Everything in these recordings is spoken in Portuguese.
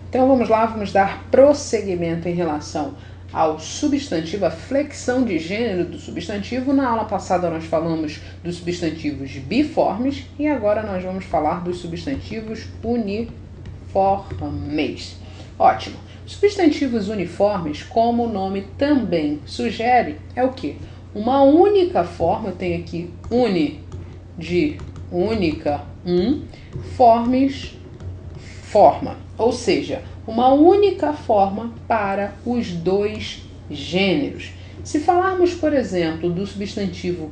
Então vamos lá, vamos dar prosseguimento em relação ao substantivo, a flexão de gênero do substantivo. Na aula passada nós falamos dos substantivos biformes e agora nós vamos falar dos substantivos uniformes. Ótimo. Substantivos uniformes, como o nome também sugere, é o quê? Uma única forma, eu tenho aqui uni de única, formes, forma, ou seja, uma única forma para os dois gêneros. Se falarmos, por exemplo, do substantivo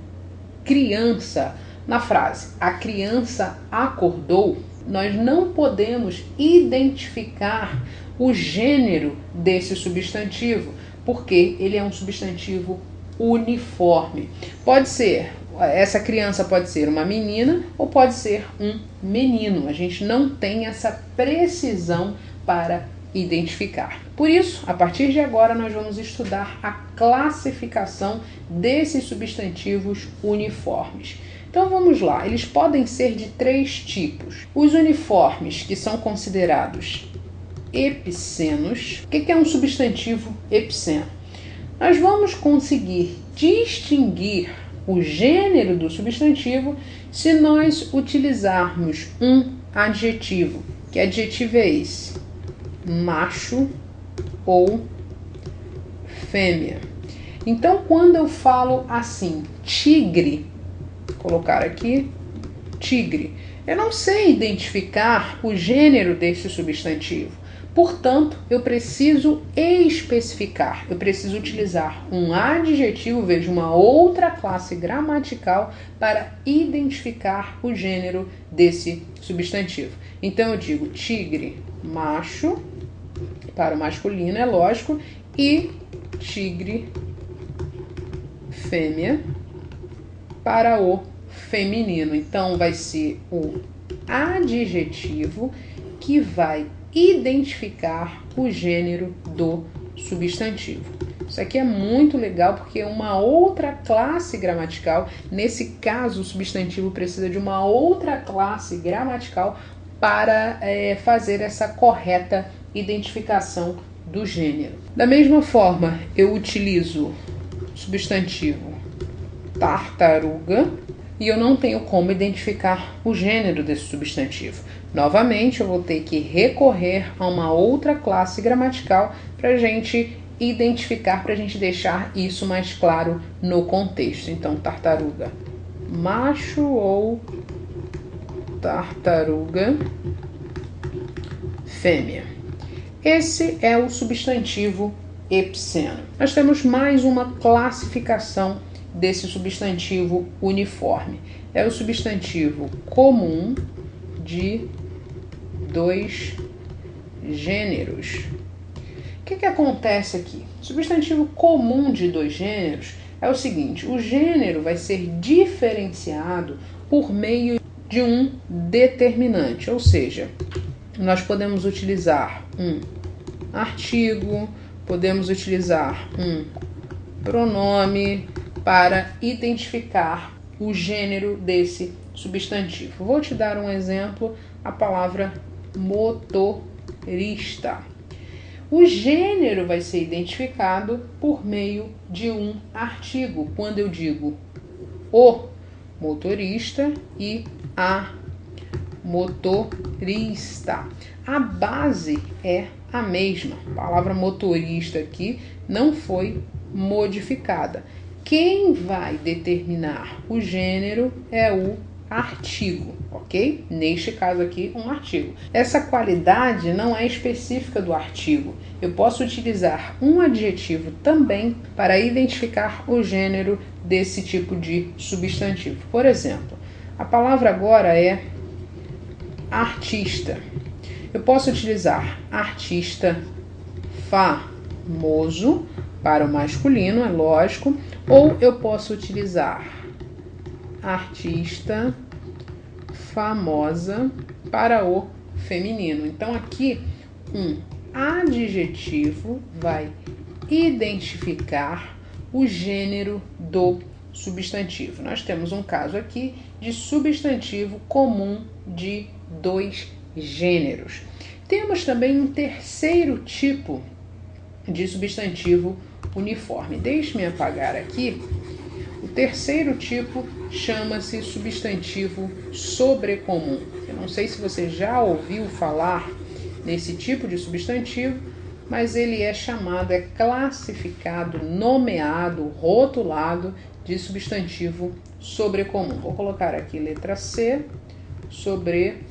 criança, na frase a criança acordou, nós não podemos identificar o gênero desse substantivo, porque ele é um substantivo uniforme. Pode ser, essa criança pode ser uma menina ou pode ser um menino. A gente não tem essa precisão para identificar. Por isso, a partir de agora, nós vamos estudar a classificação desses substantivos uniformes. Então vamos lá, eles podem ser de 3 tipos. Os uniformes, que são considerados epicenos. O que é um substantivo epiceno? Nós vamos conseguir distinguir o gênero do substantivo se nós utilizarmos um adjetivo. Que adjetivo é esse? Macho ou fêmea. Então, quando eu falo assim, tigre, vou colocar aqui, tigre, eu não sei identificar o gênero desse substantivo. Portanto, eu preciso especificar, eu preciso utilizar um adjetivo, veja, uma outra classe gramatical para identificar o gênero desse substantivo. Então, eu digo tigre macho, para o masculino, é lógico, e tigre fêmea para o feminino. Então, vai ser o adjetivo que vai identificar o gênero do substantivo. Isso aqui é muito legal porque é uma outra classe gramatical. Nesse caso, o substantivo precisa de uma outra classe gramatical para fazer essa correta identificação do gênero. Da mesma forma, eu utilizo o substantivo tartaruga e eu não tenho como identificar o gênero desse substantivo. Novamente, eu vou ter que recorrer a uma outra classe gramatical para a gente identificar, para a gente deixar isso mais claro no contexto. Então, tartaruga macho ou tartaruga fêmea. Esse é o substantivo epiceno. Nós temos mais uma classificação desse substantivo uniforme. É o substantivo comum de 2 gêneros. O que acontece aqui? Substantivo comum de 2 gêneros é o seguinte: o gênero vai ser diferenciado por meio de um determinante, ou seja, nós podemos utilizar um artigo, podemos utilizar um pronome para identificar o gênero desse substantivo. Vou te dar um exemplo, a palavra motorista. O gênero vai ser identificado por meio de um artigo, quando eu digo o motorista e a motorista. A base é a mesma. A palavra motorista aqui não foi modificada. Quem vai determinar o gênero é o artigo, ok? Neste caso aqui, um artigo. Essa qualidade não é específica do artigo. Eu posso utilizar um adjetivo também para identificar o gênero desse tipo de substantivo. Por exemplo, a palavra agora é artista. Eu posso utilizar artista famoso para o masculino, é lógico, ou eu posso utilizar artista famosa para o feminino. Então aqui um adjetivo vai identificar o gênero do substantivo. Nós temos um caso aqui de substantivo comum de 2 gêneros. Temos também um terceiro tipo de substantivo uniforme. Deixe-me apagar aqui. O terceiro tipo chama-se substantivo sobrecomum. Eu não sei se você já ouviu falar nesse tipo de substantivo, mas ele é chamado, é classificado, nomeado, rotulado de substantivo sobrecomum. Vou colocar aqui letra C, sobrecomum.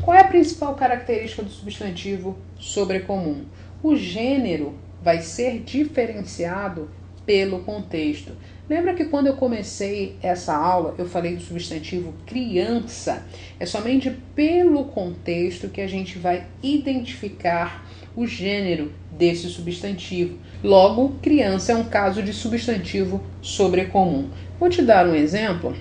Qual é a principal característica do substantivo sobrecomum? O gênero vai ser diferenciado pelo contexto. Lembra que quando eu comecei essa aula, eu falei do substantivo criança? É somente pelo contexto que a gente vai identificar o gênero desse substantivo. Logo, criança é um caso de substantivo sobrecomum. Vou te dar um exemplo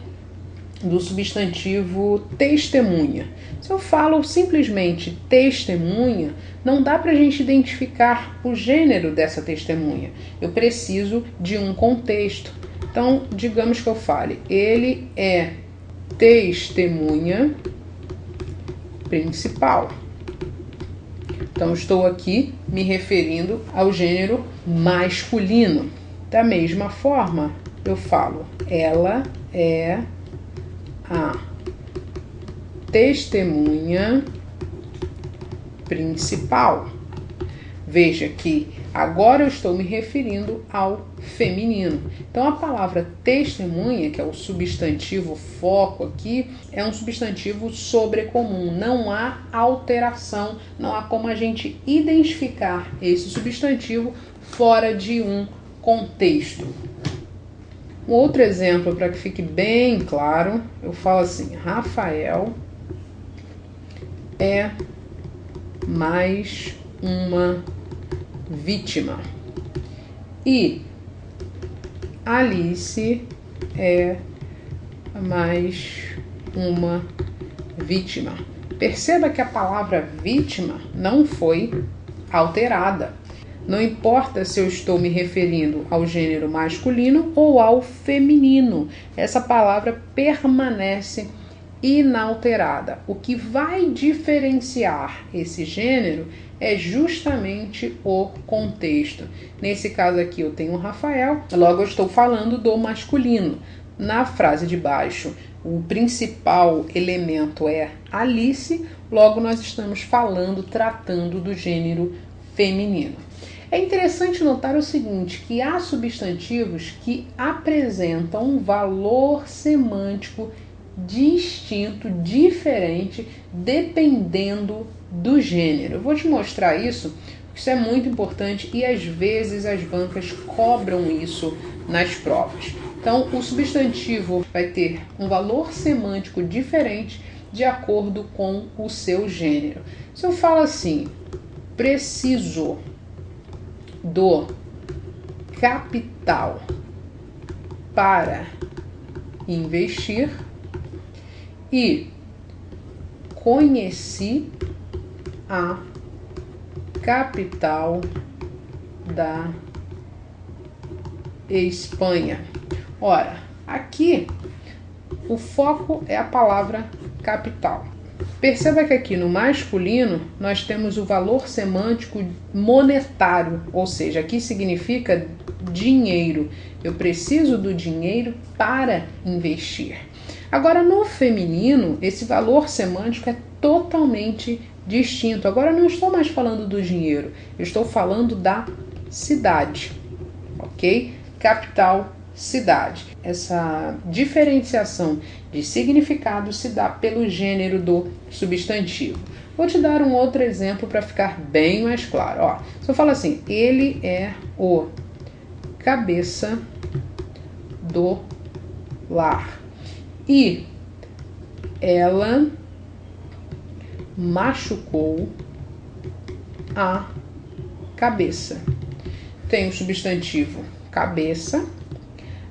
do substantivo testemunha. Se eu falo simplesmente testemunha, não dá para a gente identificar o gênero dessa testemunha. Eu preciso de um contexto. Então, digamos que eu fale, ele é testemunha principal. Então, estou aqui me referindo ao gênero masculino. Da mesma forma, eu falo, ela é a testemunha principal. Veja que agora eu estou me referindo ao feminino. Então a palavra testemunha, que é o substantivo foco aqui, é um substantivo sobrecomum. Não há alteração, não há como a gente identificar esse substantivo fora de um contexto. Um outro exemplo, para que fique bem claro, eu falo assim, Rafael é mais uma vítima. E Alice é mais uma vítima. Perceba que a palavra vítima não foi alterada. Não importa se eu estou me referindo ao gênero masculino ou ao feminino. Essa palavra permanece inalterada. O que vai diferenciar esse gênero é justamente o contexto. Nesse caso aqui eu tenho Rafael, logo eu estou falando do masculino. Na frase de baixo, o principal elemento é Alice, logo nós estamos tratando do gênero feminino. É interessante notar o seguinte, que há substantivos que apresentam um valor semântico distinto, diferente, dependendo do gênero. Eu vou te mostrar isso, porque isso é muito importante e às vezes as bancas cobram isso nas provas. Então, o substantivo vai ter um valor semântico diferente de acordo com o seu gênero. Se eu falo assim, preciso do capital para investir e conheci a capital da Espanha. Ora, aqui o foco é a palavra capital. Perceba que aqui no masculino nós temos o valor semântico monetário, ou seja, aqui significa dinheiro. Eu preciso do dinheiro para investir. Agora no feminino, esse valor semântico é totalmente distinto. Agora eu não estou mais falando do dinheiro, eu estou falando da cidade, ok? Capital, cidade. Essa diferenciação de significado se dá pelo gênero do substantivo. Vou te dar um outro exemplo para ficar bem mais claro. Ó, se eu falo assim, ele é o cabeça do lar e ela machucou a cabeça. Tem o substantivo cabeça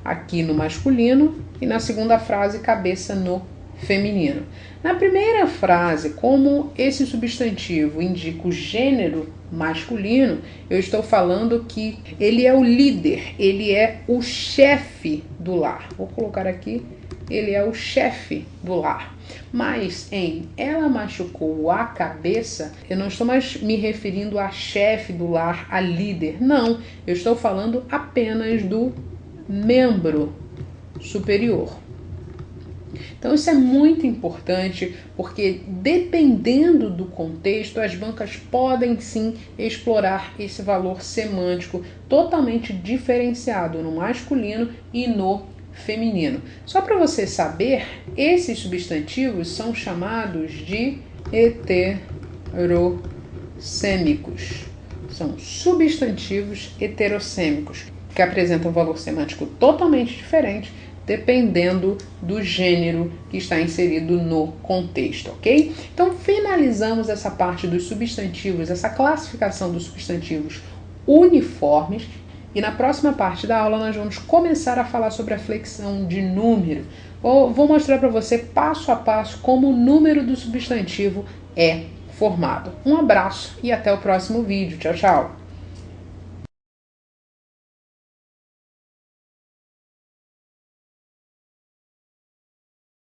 aqui no masculino e na segunda frase cabeça no feminino. Na primeira frase, como esse substantivo indica o gênero masculino, eu estou falando que ele é o líder, ele é o chefe do lar. Vou colocar aqui ele é o chefe do lar. Mas em ela machucou a cabeça, eu não estou mais me referindo a chefe do lar, a líder. Não, eu estou falando apenas do membro superior. Então isso é muito importante, porque dependendo do contexto, as bancas podem sim explorar esse valor semântico totalmente diferenciado no masculino e no feminino. Só para você saber, esses substantivos são chamados de heterossêmicos. São substantivos heterossêmicos, que apresentam um valor semântico totalmente diferente dependendo do gênero que está inserido no contexto, ok? Então, finalizamos essa parte dos substantivos, essa classificação dos substantivos uniformes, e na próxima parte da aula nós vamos começar a falar sobre a flexão de número. Vou mostrar para você passo a passo como o número do substantivo é formado. Um abraço e até o próximo vídeo. Tchau, tchau!